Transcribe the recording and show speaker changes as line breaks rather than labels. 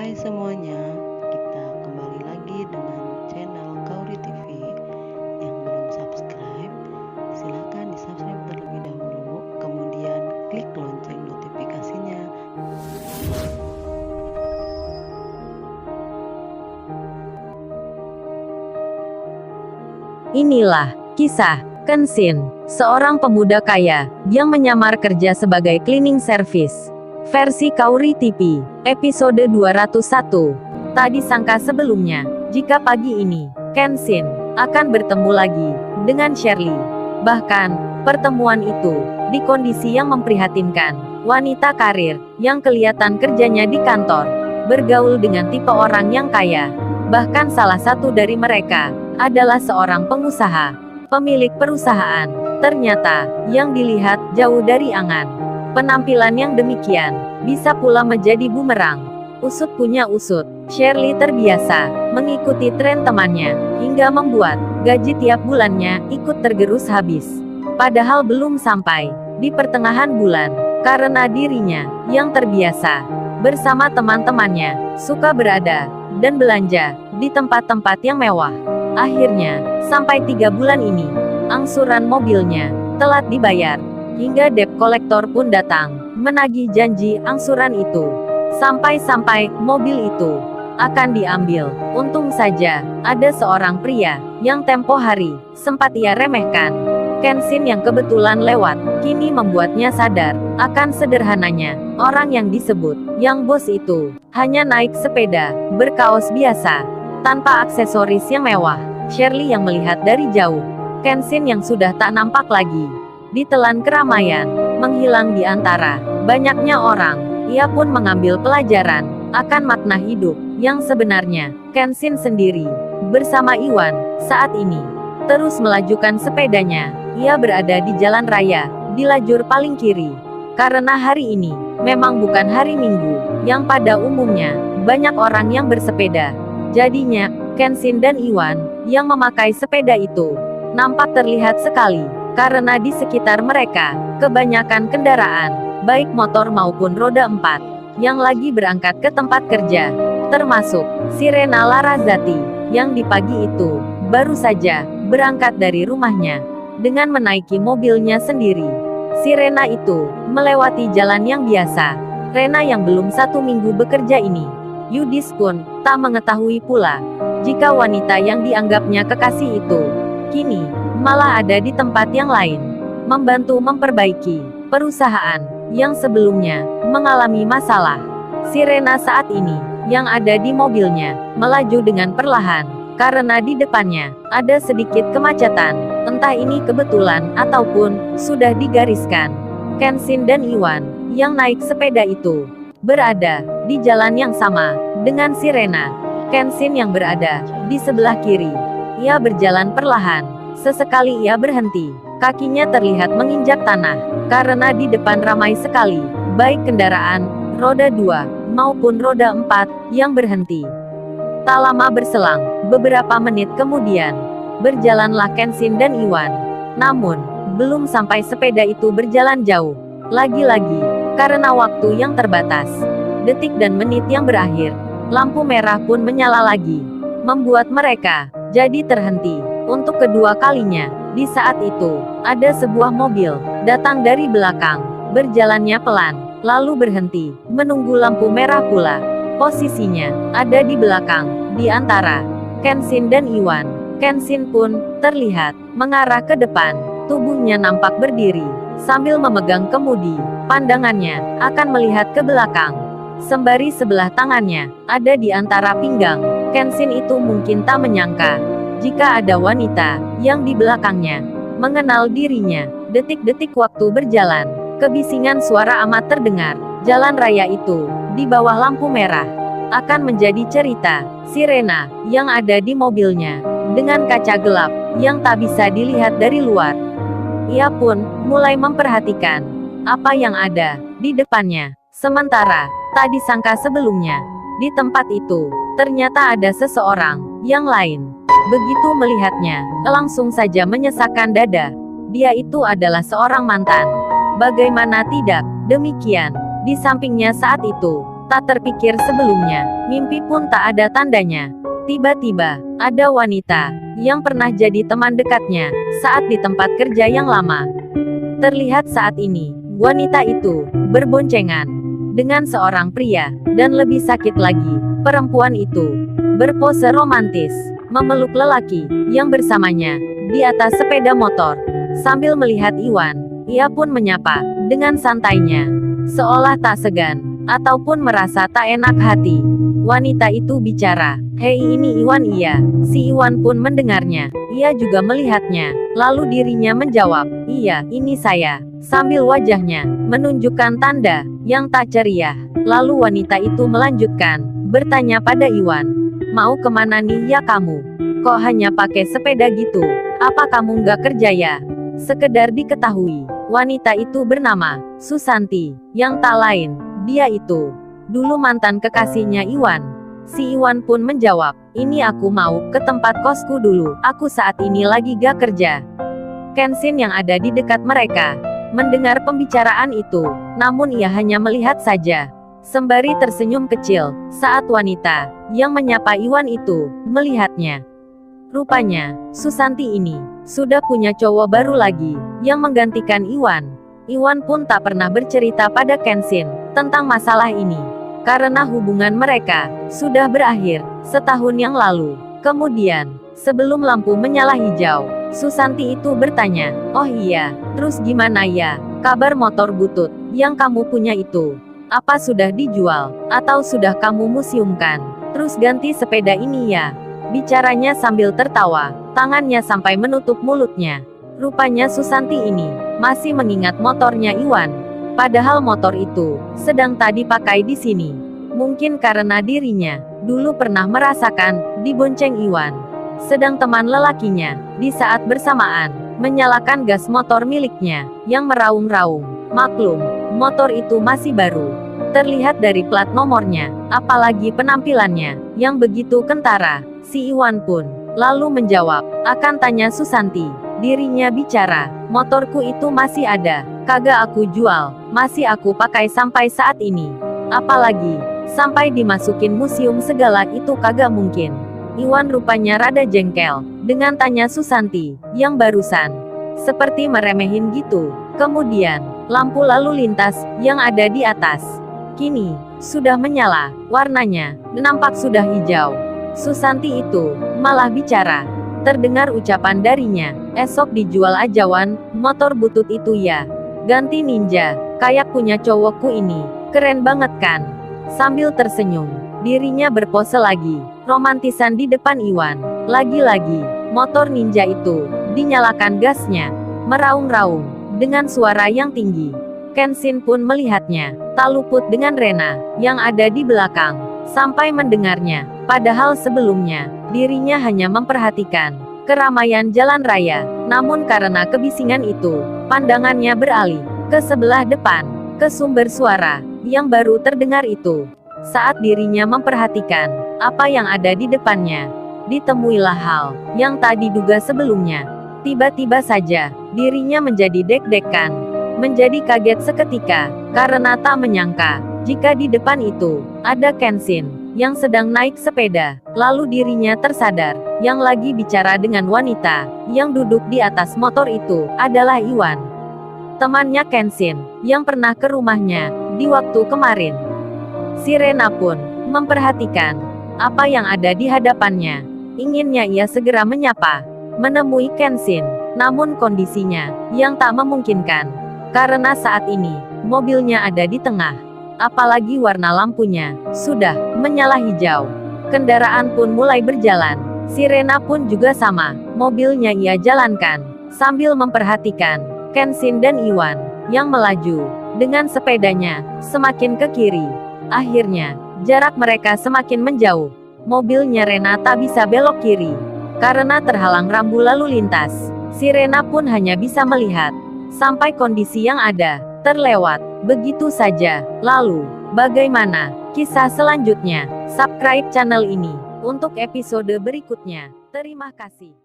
Hai semuanya, kita kembali lagi dengan channel Kauri TV. Yang belum subscribe, silakan di subscribe terlebih dahulu, kemudian klik lonceng notifikasinya.
Inilah kisah Kenshin, seorang pemuda kaya yang menyamar kerja sebagai cleaning service. Versi Kauri TV, episode 201. Tak disangka sebelumnya, jika pagi ini, Kenshin akan bertemu lagi dengan Shirley. Bahkan, pertemuan itu di kondisi yang memprihatinkan. Wanita karir yang kelihatan kerjanya di kantor, bergaul dengan tipe orang yang kaya. Bahkan salah satu dari mereka adalah seorang pengusaha, pemilik perusahaan. Ternyata, yang dilihat jauh dari angan. Penampilan yang demikian bisa pula menjadi bumerang. Usut punya usut, Shirley terbiasa mengikuti tren temannya, hingga membuat gaji tiap bulannya ikut tergerus habis. Padahal belum sampai di pertengahan bulan, karena dirinya yang terbiasa bersama teman-temannya suka berada dan belanja di tempat-tempat yang mewah. Akhirnya, sampai 3 bulan ini, angsuran mobilnya telat dibayar. Hingga debt kolektor pun datang, menagih janji angsuran itu. Sampai-sampai mobil itu akan diambil. Untung saja, ada seorang pria yang tempo hari sempat ia remehkan. Kenshin yang kebetulan lewat, kini membuatnya sadar akan sederhananya orang yang disebut yang bos itu. Hanya naik sepeda, berkaos biasa, tanpa aksesoris yang mewah. Shirley yang melihat dari jauh, Kenshin yang sudah tak nampak lagi ditelan keramaian, menghilang di antara banyaknya orang. Ia pun mengambil pelajaran akan makna hidup yang sebenarnya. Kenshin sendiri bersama Iwan saat ini terus melajukan sepedanya. Ia berada di jalan raya di lajur paling kiri. Karena hari ini memang bukan hari Minggu yang pada umumnya banyak orang yang bersepeda. Jadinya, Kenshin dan Iwan yang memakai sepeda itu nampak terlihat sekali. Karena di sekitar mereka, kebanyakan kendaraan, baik motor maupun roda 4, yang lagi berangkat ke tempat kerja. Termasuk, Sirena Larazati, yang di pagi itu, baru saja, berangkat dari rumahnya, dengan menaiki mobilnya sendiri. Sirena itu, melewati jalan yang biasa. Rena yang belum 1 minggu bekerja ini, Yudis pun, tak mengetahui pula, jika wanita yang dianggapnya kekasih itu, kini, malah ada di tempat yang lain, membantu memperbaiki perusahaan yang sebelumnya mengalami masalah. Sirena saat ini, yang ada di mobilnya, melaju dengan perlahan, karena di depannya ada sedikit kemacetan, entah ini kebetulan ataupun sudah digariskan. Kenshin dan Iwan, yang naik sepeda itu, berada di jalan yang sama dengan Sirena. Kenshin yang berada di sebelah kiri. Ia berjalan perlahan. Sesekali ia berhenti. Kakinya terlihat menginjak tanah. Karena di depan ramai sekali, baik kendaraan, roda 2, maupun roda 4, yang berhenti. Tak lama berselang, beberapa menit kemudian, berjalanlah Kenshin dan Iwan. Namun, belum sampai sepeda itu berjalan jauh. Lagi-lagi, karena waktu yang terbatas, detik dan menit yang berakhir, lampu merah pun menyala lagi, membuat mereka jadi terhenti. Untuk kedua kalinya, di saat itu, ada sebuah mobil datang dari belakang, berjalannya pelan, lalu berhenti, menunggu lampu merah pula. Posisinya ada di belakang, di antara Kenshin dan Iwan. Kenshin pun terlihat mengarah ke depan, tubuhnya nampak berdiri, sambil memegang kemudi. Pandangannya akan melihat ke belakang, sembari sebelah tangannya ada di antara pinggang. Kenshin itu mungkin tak menyangka jika ada wanita yang di belakangnya mengenal dirinya. Detik-detik waktu berjalan, kebisingan suara amat terdengar. Jalan raya itu, di bawah lampu merah, akan menjadi cerita Sirena yang ada di mobilnya, dengan kaca gelap yang tak bisa dilihat dari luar. Ia pun mulai memperhatikan apa yang ada di depannya. Sementara, tak disangka sebelumnya, di tempat itu, ternyata ada seseorang yang lain. Begitu melihatnya, langsung saja menyesakkan dada. Dia itu adalah seorang mantan. Bagaimana tidak, demikian. Di sampingnya saat itu, Tak terpikir sebelumnya, mimpi pun tak ada tandanya. Tiba-tiba, ada wanita yang pernah jadi teman dekatnya saat di tempat kerja yang lama. Terlihat saat ini, wanita itu berboncengan dengan seorang pria, dan lebih sakit lagi, perempuan itu berpose romantis, memeluk lelaki yang bersamanya di atas sepeda motor. Sambil melihat Iwan, ia pun menyapa dengan santainya, seolah tak segan ataupun merasa tak enak hati. Wanita itu bicara, "Hei, ini Iwan." Iya, si Iwan pun mendengarnya. Ia juga melihatnya, lalu dirinya menjawab, "Iya, ini saya." Sambil wajahnya menunjukkan tanda yang tak ceria. Lalu wanita itu melanjutkan bertanya pada Iwan, "Mau kemana nih ya kamu? Kok hanya pakai sepeda gitu? Apa kamu nggak kerja ya?" Sekedar diketahui, wanita itu bernama Susanti, yang tak lain, dia itu dulu mantan kekasihnya Iwan. Si Iwan pun menjawab, "Ini aku mau ke tempat kosku dulu, aku saat ini lagi gak kerja." Kenshin yang ada di dekat mereka mendengar pembicaraan itu, namun ia hanya melihat saja, sembari tersenyum kecil saat wanita yang menyapa Iwan itu melihatnya. Rupanya, Susanti ini sudah punya cowok baru lagi yang menggantikan Iwan. Iwan pun tak pernah bercerita pada Kenshin tentang masalah ini, karena hubungan mereka sudah berakhir setahun yang lalu. Kemudian, sebelum lampu menyala hijau, Susanti itu bertanya, "Oh iya, terus gimana ya, kabar motor butut yang kamu punya itu? Apa sudah dijual, atau sudah kamu museumkan? Terus ganti sepeda ini ya?" Bicaranya sambil tertawa, tangannya sampai menutup mulutnya. Rupanya Susanti ini masih mengingat motornya Iwan. Padahal motor itu sedang tak dipakai di sini. Mungkin karena dirinya dulu pernah merasakan dibonceng Iwan. Sedang teman lelakinya di saat bersamaan menyalakan gas motor miliknya yang meraung-raung. Maklum, motor itu masih baru. Terlihat dari plat nomornya, apalagi penampilannya yang begitu kentara. Si Iwan pun lalu menjawab, akan tanya Susanti. Dirinya bicara, "Motorku itu masih ada, kagak aku jual, masih aku pakai sampai saat ini. Apalagi sampai dimasukin museum segala itu kagak mungkin." Iwan rupanya rada jengkel dengan tanya Susanti yang barusan, seperti meremehin gitu. Kemudian, lampu lalu lintas yang ada di atas kini sudah menyala, warnanya nampak sudah hijau. Susanti itu malah bicara. Terdengar ucapan darinya, "Esok dijual aja Wan, motor butut itu ya. Ganti Ninja, kayak punya cowokku ini, keren banget kan?" Sambil tersenyum, dirinya berpose lagi, romantisan di depan Iwan. Lagi-lagi, motor Ninja itu dinyalakan gasnya, meraung-raung dengan suara yang tinggi. Kenshin pun melihatnya, tak luput dengan Rena yang ada di belakang, sampai mendengarnya. Padahal sebelumnya, dirinya hanya memperhatikan keramaian jalan raya. Namun karena kebisingan itu, pandangannya beralih ke sebelah depan, ke sumber suara yang baru terdengar itu. Saat dirinya memperhatikan apa yang ada di depannya, ditemuilah hal yang tak diduga sebelumnya. Tiba-tiba saja, dirinya menjadi deg-degan, menjadi kaget seketika, karena tak menyangka jika di depan itu ada Kenshin yang sedang naik sepeda. Lalu dirinya tersadar, yang lagi bicara dengan wanita yang duduk di atas motor itu adalah Iwan, temannya Kenshin yang pernah ke rumahnya di waktu kemarin. Si Rena pun memperhatikan apa yang ada di hadapannya. Inginnya ia segera menyapa, menemui Kenshin, namun kondisinya yang tak memungkinkan, karena saat ini mobilnya ada di tengah. Apalagi warna lampunya sudah menyala hijau. Kendaraan pun mulai berjalan. Si Rena pun juga sama, mobilnya ia jalankan sambil memperhatikan Kenshin dan Iwan yang melaju dengan sepedanya semakin ke kiri. Akhirnya, jarak mereka semakin menjauh. Mobilnya Rena tak bisa belok kiri karena terhalang rambu lalu lintas. Si Rena pun hanya bisa melihat sampai kondisi yang ada terlewat begitu saja. Lalu, bagaimana kisah selanjutnya? Subscribe channel ini untuk episode berikutnya. Terima kasih.